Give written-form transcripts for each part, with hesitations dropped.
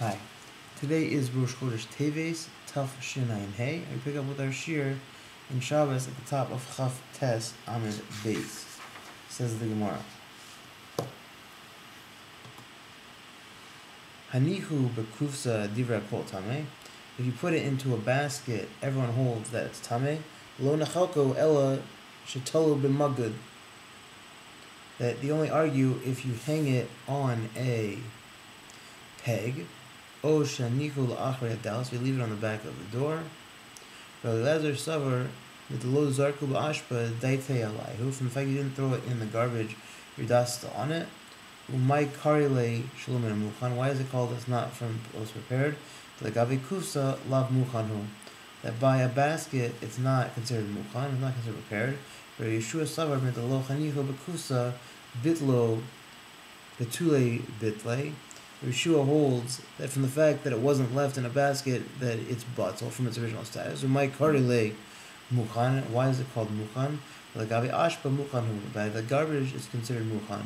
Hi, today is Rosh Chodesh Teves, Taf Shinayin Hey. We pick up with our shir in Shabbos at the top of Chaf Tes Amid Beis. Says the Gemara. Hanihu bekufsa divra kol tameh. If you put it into a basket, everyone holds that it's tameh. Lo nachalko ella shetolu b'magud. That they only argue if you hang it on a peg. O shanichu la'achrei hadalas, you leave it on the back of the door. Rabbi Elazar savar with the lo zarku ba'ashpa daitei alayhu. From the fact you didn't throw it in the garbage, your das still on it. Umay karile shalom and muchan. Why is it called it's not from what was prepared? Like avi kufsa lav muchanhu. That by a basket it's not considered muchan, it's not considered prepared. Rabbi Yeshua savar with the lo chanichu bekusa bitlo betule bitle. Yeshua holds that from the fact that it wasn't left in a basket, that it's batal from its original status. Umay karile muchan. Why is it called muchan? Like avi ashpa muchanhu. By the garbage is considered muchan.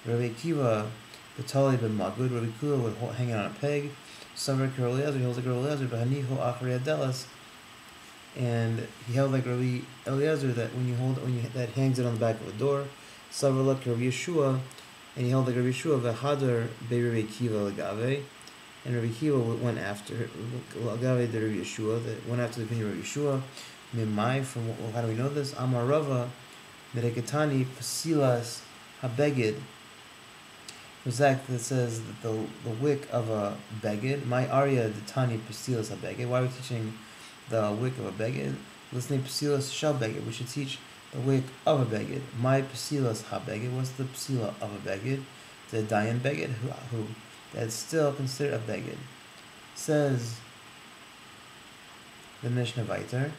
Rabbi Akiva, the Tali ben Magud, Rabbi Kula would hang it on a peg. Savar Rabbi Eliezer, he holds like Rabbi Eliezer, but Haniho Achrei Adelas, and he held like Rabbi Eliezer that that hangs it on the back of a door. Savar like Rabbi Yeshua, and he held like Rabbi Yeshua v'Hadar be Rabbi Akiva Lagave, and Rabbi Akiva went after Lagave the Rabbi Yeshua, that went after the opinion of Rabbi Yeshua. Mimai, from how do we know this? Amar Rava, Mereketani Pasilas Habeged. Exactly, that says that the wick of a beged, my arya the tani pasilas habeged. Why are we teaching the wick of a beged? Listening pasilas shall beged. We should teach the wick of a beged. My pasilas habeged. What's the pasila of a beged? The dayan beged who that's still considered a beged. Says the Mishnah Vayter,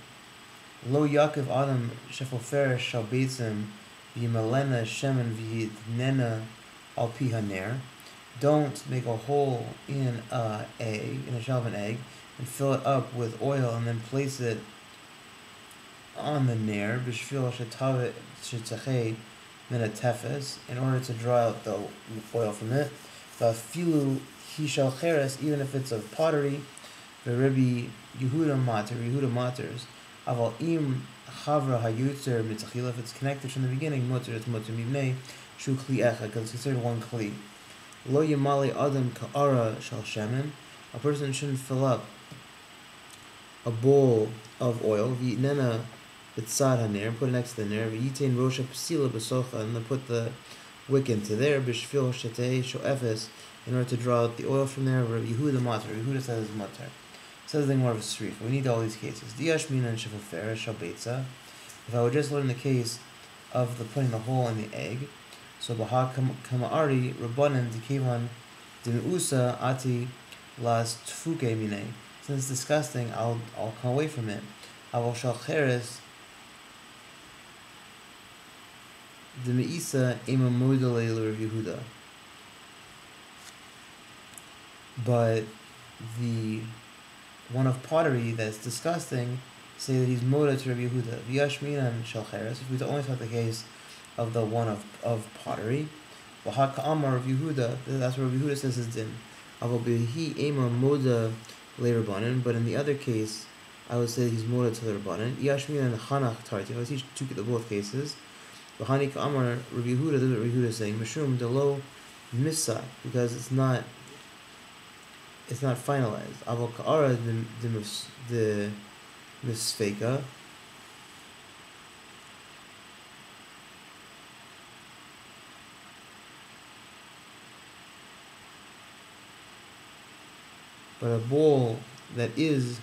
Lo Yaakov Adam shefofer shal beitzim v'yimalena shemen v'yitnena al pi haner. Don't make a hole in a shell of an egg, and fill it up with oil, and then place it on the ner b'shvil shetavet shetzachei min tefes, in order to draw out the oil from it. V'afilu hishal cheres, even if it's of pottery. V'Rebbi Yehuda maters. Aval im chavra hayutzer mitzachila, if it's connected from the beginning, mutter it's mutter mibnei shu kli echad, because it's considered one kli. Lo yamali adam ka'ara shal shemen, a person shouldn't fill up a bowl of oil, v'yitnena b'tzad haner, put it next to the ner, v'yitain rosha p'sila b'socha, and then put the wick into there, b'shfil shetei sho'efes, in order to draw out the oil from there. Rabbi Yehuda mater, Yehuda says it's mutter. Says the more of a srich. We need all these cases. Diashmina and shefofer shal beitza. If I would just learn the case of the putting the hole in the egg, so baha kama'ari rabbanan dikevan dimeusa ati las tfuke mine. Since it's disgusting, I'll come away from it. Aval shal cheres dimeisa ema modale l'Rav Yehuda. But the one of pottery that's disgusting, say that he's moda to Rabbi Yehuda. V'yashminan shal cheres. If we only talk the case of the one of pottery, v'haka amar Rabbi Yehuda, that's what Rabbi Yehuda says is din. Avol behi ema moda le'rabbanan. But in the other case, I would say he's moda to the rabbanan. Yashminan chanach tarti. If I teach both cases, v'hanika amar Rabbi Yehuda. This is what Rabbi Yehuda is saying. Mishum delo misa, because it's not finalized. Avol ka'ara the misfeka. But a bowl that is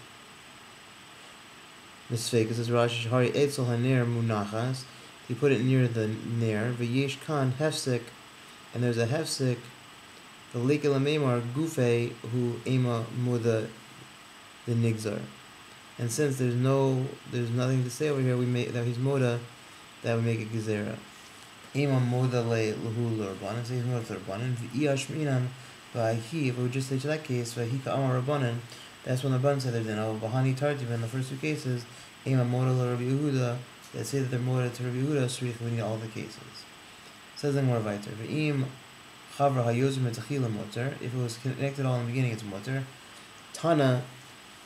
misfeka, says Rashi, Hari etzel haner munachas. You put it near the ner. V'yesh kan hefsek, and there's a hefsek. The lekel amemar gufe who ema muda the nigzar, and since there's nothing to say over here, we make that he's moda, that we make a gezerah. Ema moda le lahu l'rabbanan, so he's moda to rabbanan. V'iyashminan v'ahi, if we would just say to that case v'ahi ka'amar rabbanan, that's when the rabbanan said they're din. Bahani tartiv, in the first two cases, ema moda le Rabbi Yehuda, that say that they're moda to Rabbi Yehuda, so we need all the cases. Says in more vayter v'im Chavra hayozer metachila mutter. If it was connected all in the beginning, it's mutter. Tana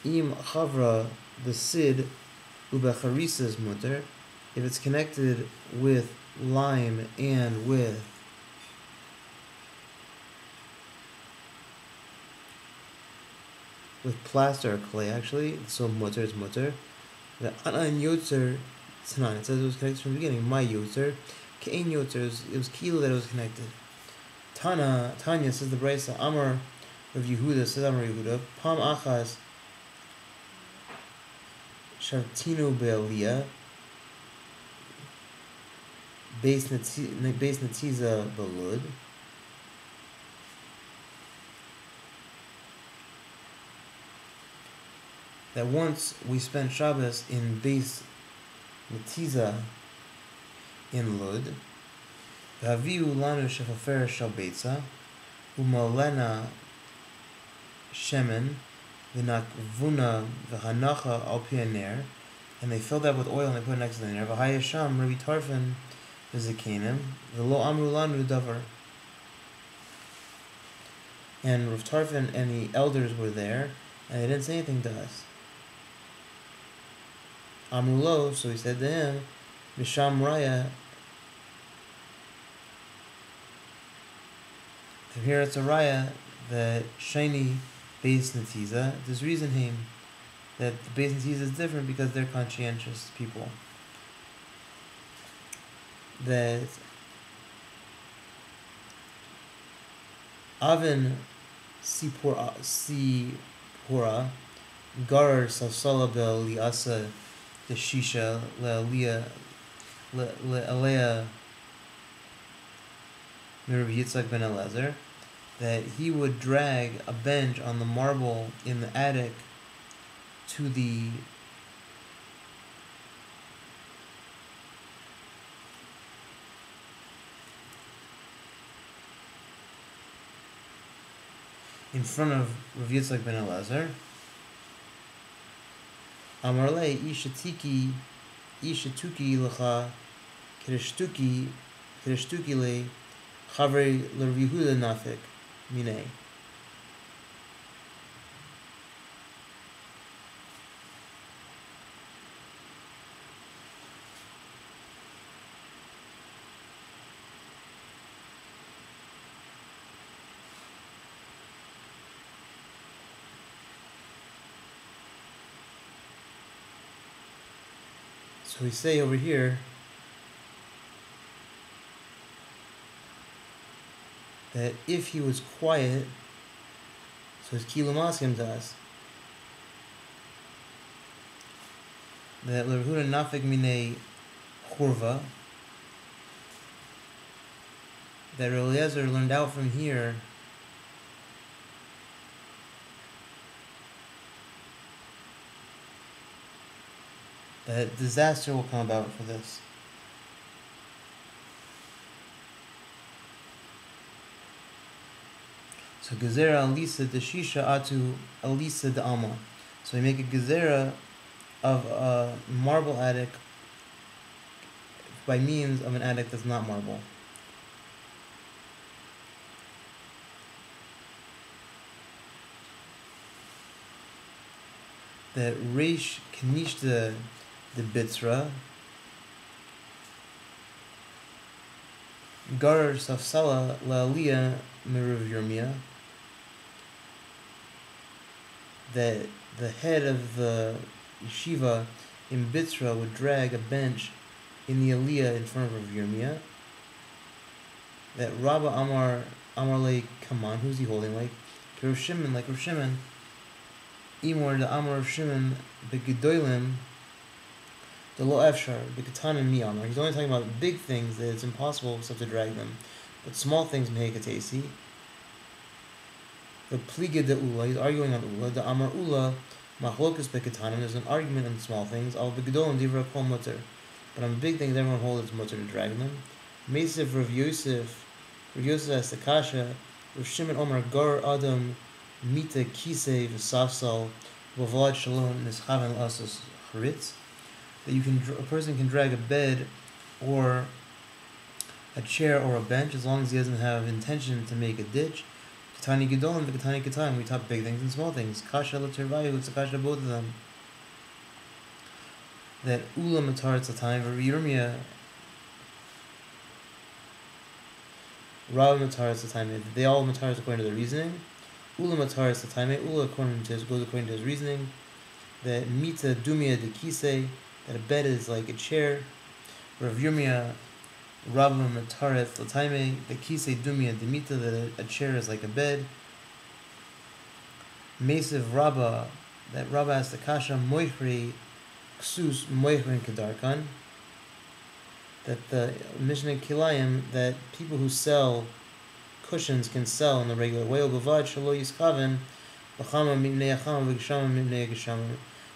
im chavra the sid ubecharisa is mutter. If it's connected with lime and with plaster or clay, actually, so mutter is mutter. The anan yotzer tanan. It says it was connected from the beginning. My yotzer, kein yotzer. It was kilo that it was connected. Tanya says the Brisa. Amar of Yehuda says Amar Yehuda. Pam achas shartinu be'aliyah. Beis netiza belud. That once we spent Shabbos in Beis Netiza in Lud, V'haviu lanu shechafer shel beitza, u'malena shemen, v'nakvuna v'hanacha al pi haner, and they filled that with oil and they put it next to the ner. V'hayasham Rabbi Tarfon v'zekanim, v'lo amru lanu davar. And Rav Tarfon and the elders were there, and they didn't say anything to us. Amrulo, so he said to him, Misham Raya, here it's a Raya that shiny Beis Netiza. There's reason him that the Beis Netiza is different because they're conscientious people. That Avin Sipora Garar Safsala Bel Liasa the Shisha Le'aliyah Mirav Yitzhak ben Elazar, that he would drag a bench on the marble in the attic to the in front of Rav Yitzhak ben Elazar. Amarle ishatuki lecha kirishtuki le chavre l'Rav Yehuda nafik minei. So we say over here that if he was quiet, so his kilumaskim to us, that l'Rehuda nafik minei churva, that Eliezer learned out from here that disaster will come about for this. So gezerah alisa de shisha atu alisa de alma. So we make a gezerah of a marble attic by means of an attic that's not marble. That reish kanishta the Bitzra, Garar Safsala La'aliyah Mirav Yirmiyah, that the head of the yeshiva in Bitzra would drag a bench in the Aliyah in front of Rav Yirmiyah, that Rabba Amar like, come on, who's he holding like? Rav Shimon, like Rav Shimon, Imor the Amar of Shimon, Begedolim, the lo efshar, b'katanim mi amar. He's only talking about big things that it's impossible for to drag them, but small things mehekatesi. The pliga de ula, he's arguing on ula. The amar ula machlokas b'katanim. There's an argument on small things. Al b'gedolim divra kol mutter, but on big things everyone holds it's mutter to drag them. Meisiv Rav Yosef as the kasha. Rav Shimon Omar gar adam mita kisei v'safsal v'avad shalom nischaven asos charitz. That a person can drag a bed or a chair or a bench, as long as he doesn't have intention to make a ditch. Katani Gedolim, the Katani Katan, we taught big things and small things. Kasha L'Tervayu, it's a kasha both of them. That Ula Matar it's a time for Yirmiyah. Rav Matar it's a time. They all Matar according to their reasoning. Ula Matar it's a time. Ula goes according to his reasoning. That Mita Dumia de Kisei, that a bed is like a chair. Rav Yirmiyah, Rabba Mataret Lataime, the Kisei Dumia de Mita, that a chair is like a bed. Mesiv Rabba, that Rabba has the Kasha Moichri Ksus Moichrin Kedarkan, that the Mishnah Kilayim, that people who sell cushions can sell in the regular way.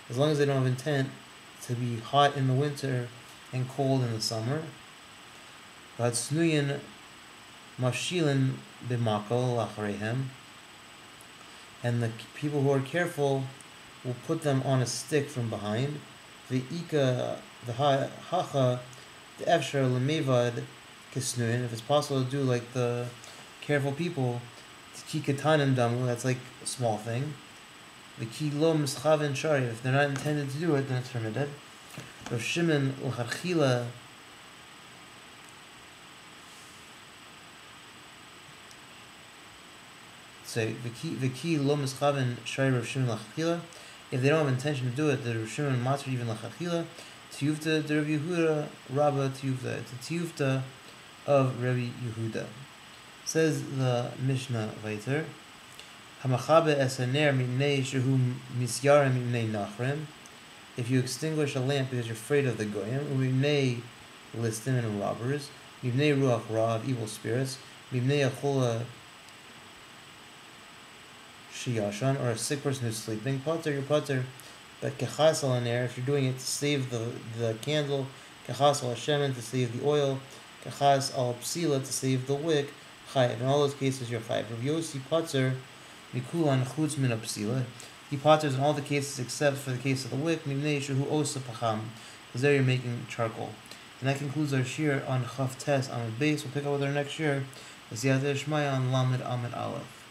As long as they don't have intent to be hot in the winter and cold in the summer. And the people who are careful will put them on a stick from behind. If it's possible to do like the careful people, that's like a small thing. The kilo mischaven shari, if they're not intended to do it, then it's permitted. Rav Shimon l'chadchila say the key lo mischaven shari Rav Shimon l'chadchila. If they don't have intention to do it, the Rav Shimon matzah even l'chadchila. Tiyufta de Rabbi Yehuda, Rabba tiyufta. It's a tiyufta of Rabbi Yehuda. Says the Mishnah later. Hamachabe esaner mipnei shehu misyara mipnei nachrem. If you extinguish a lamp because you're afraid of the goyim, mipnei listim and robbers, mipnei ruach ra of evil spirits, mipnei achola shiyashan, or a sick person who's sleeping, pater, you're pater. But kechas al aner, if you're doing it to save the candle, kechas al hashemen, to save the oil, kechas al psila, to save the wick, chayiv. In all those cases, you're chayiv. Rav Yossi pater mikulan chutz min psila. He potters in all the cases except for the case of the wick, mimnei shehu osa pacham, because there you're making charcoal. And that concludes our shir on Chav Tes Amud Beis. We'll pick up with our next shir, Siyata Shmaya on Lamed Amud Aleph.